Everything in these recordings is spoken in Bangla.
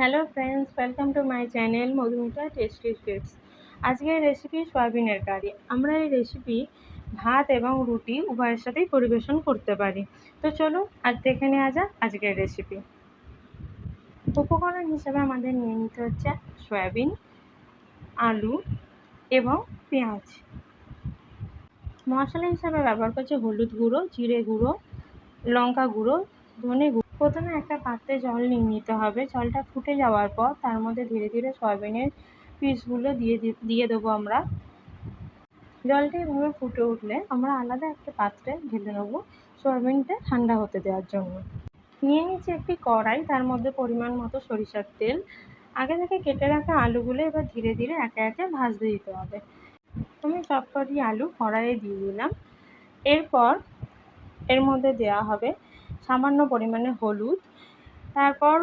Hello friends, welcome to my channel Madhumita tasty streets. আজকের রেসিপি সয়াবিনের কারি। আমরা এই রেসিপি ভাত এবং রুটি উভয়ের সাথেই পরিবেশন করতে পারি। তো চলুন আজ দেখে নেওয়া যাক আজকের রেসিপি। উপকরণ হিসেবে আমাদের নিয়ে নিতে হচ্ছে সয়াবিন, আলু এবং পেঁয়াজ। মশলা হিসাবে ব্যবহার করছে হলুদ গুঁড়ো, জিরে গুঁড়ো, লঙ্কা গুঁড়ো, ধনে গুঁড়ো। প্রথমে একটা পাত্রে জল নিয়ে নিতে হবে। জলটা ফুটে যাওয়ার পর তার মধ্যে ধীরে ধীরে সয়াবিনের পিসগুলো দিয়ে দেবো আমরা। জলটা এভাবে ফুটে উঠলে আমরা আলাদা একটা পাত্রে ঢেলে নেবো সয়াবিনটা ঠান্ডা হতে দেওয়ার জন্য। নিয়ে নিচ্ছি একটি কড়াই, তার মধ্যে পরিমাণ মতো সরিষার তেল। আগে থেকে কেটে রাখা আলুগুলো এবার ধীরে ধীরে একে একে ভাজতে দিতে হবে। আমি সবকটি আলু কড়াইয়ে দিয়ে দিলাম। এরপর এর মধ্যে দেওয়া হবে সামান্য পরিমাণে হলুদ। তারপর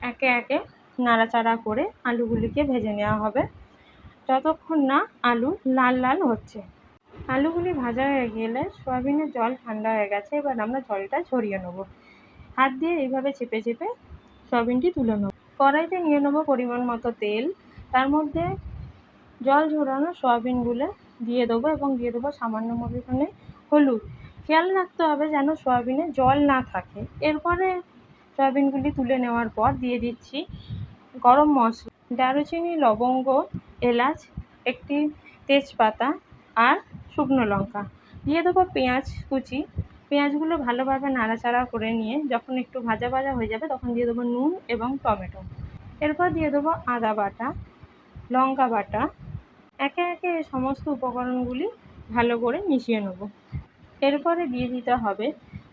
একে একে নাড়াচাড়া করে আলুগুলিকে ভেজে নেওয়া হবে যতক্ষণ না আলু লাল লাল হচ্ছে। আলুগুলি ভাজা হয়ে গেলে সয়াবিনের জল ঠান্ডা হয়ে গেছে, এবার আমরা জলটা ঝরিয়ে নেবো। হাত দিয়ে এইভাবে চেপে চেপে সয়াবিনটি তুলে নেবো। কড়াইতে নিয়ে নেবো পরিমাণ মতো তেল, তার মধ্যে জল ঝরানো সয়াবিনগুলো দিয়ে দেবো এবং দিয়ে দেবো সামান্য পরিমাণে হলুদ। খেয়াল রাখতে হবে যেন সয়াবিনে জল না থাকে। এরপরে সয়াবিনগুলি তুলে নেওয়ার পর দিয়ে দিচ্ছি গরম মশলা, দারুচিনি, লবঙ্গ, এলাচ, একটি তেজপাতা আর শুকনো লঙ্কা। দিয়ে দেবো পেঁয়াজ কুচি। পেঁয়াজগুলো ভালোভাবে নাড়াচাড়া করে নিয়ে যখন একটু ভাজা ভাজা হয়ে যাবে তখন দিয়ে দেবো নুন এবং টমেটো। এরপর দিয়ে দেবো আদা বাটা, লঙ্কা বাটা। একে একে এই সমস্ত উপকরণগুলি ভালো করে মিশিয়ে নেব। এরপরে দিয়ে দিতে হবে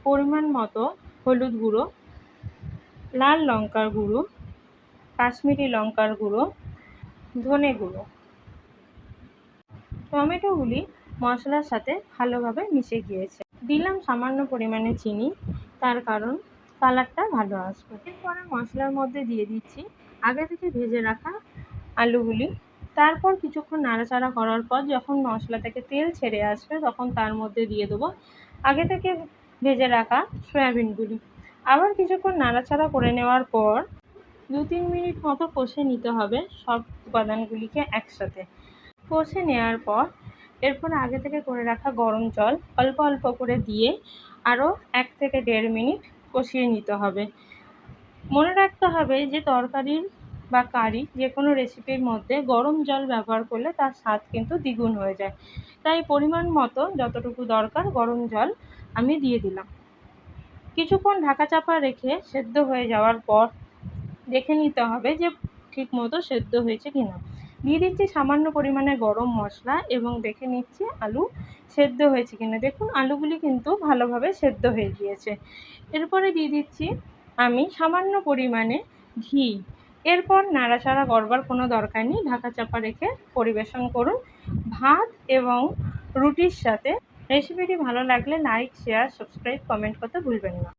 পরিমাণ মতো হলুদ গুঁড়ো, লাল লঙ্কার গুঁড়ো, কাশ্মীরি লঙ্কার গুঁড়ো, ধনে গুঁড়ো। টমেটোগুলি মশলার সাথে ভালোভাবে মিশে গিয়েছে। দিলাম সামান্য পরিমাণে চিনি, তার কারণ কালারটা ভালো আসবে। এরপরে মশলার মধ্যে দিয়ে দিচ্ছি আগে থেকে ভেজে রাখা আলুগুলি। তারপর কিছুক্ষণ নাড়াচাড়া করার পর যখন মশলা থেকে তেল ছেড়ে আসবে তখন তার মধ্যে দিয়ে দেবো আগে থেকে ভেজে রাখা সয়াবিনগুলি। আবার কিছুক্ষণ নাড়াচাড়া করে নেওয়ার পর 2-3 মিনিট মতো কষে নিতে হবে সব উপাদানগুলিকে একসাথে। কষে নেওয়ার পর এরপর আগে থেকে করে রাখা গরম জল অল্প অল্প করে দিয়ে আরও 1 থেকে 1.5 মিনিট কষিয়ে নিতে হবে। মনে রাখতে হবে যে তরকারির বা কারি যে কোনো রেসিপির মধ্যে গরম জল ব্যবহার করলে তার স্বাদ কিন্তু দ্বিগুণ হয়ে যায়। তাই পরিমাণ মতো যতটুকু দরকার গরম জল আমি দিয়ে দিলাম। কিছুক্ষণ ঢাকা চাপা রেখে সেদ্ধ হয়ে যাওয়ার পর দেখে নিতে হবে যে ঠিক মতো সেদ্ধ হয়েছে কিনা। দিয়ে দিচ্ছি সামান্য পরিমাণে গরম মশলা এবং দেখে নিচ্ছি আলু সেদ্ধ হয়েছে কিনা। দেখুন আলুগুলি কিন্তু ভালোভাবে সেদ্ধ হয়ে গিয়েছে। এরপরে দিয়ে দিচ্ছি আমি সামান্য পরিমাণে ঘি। এরপর নাড়াচাড়া করবার কোনো দরকার নেই, ঢাকা চাপা রেখে পরিবেশন করুন ভাত এবং রুটির সাথে। রেসিপিটি ভালো লাগলে লাইক, শেয়ার, সাবস্ক্রাইব, কমেন্ট করতে ভুলবেন না।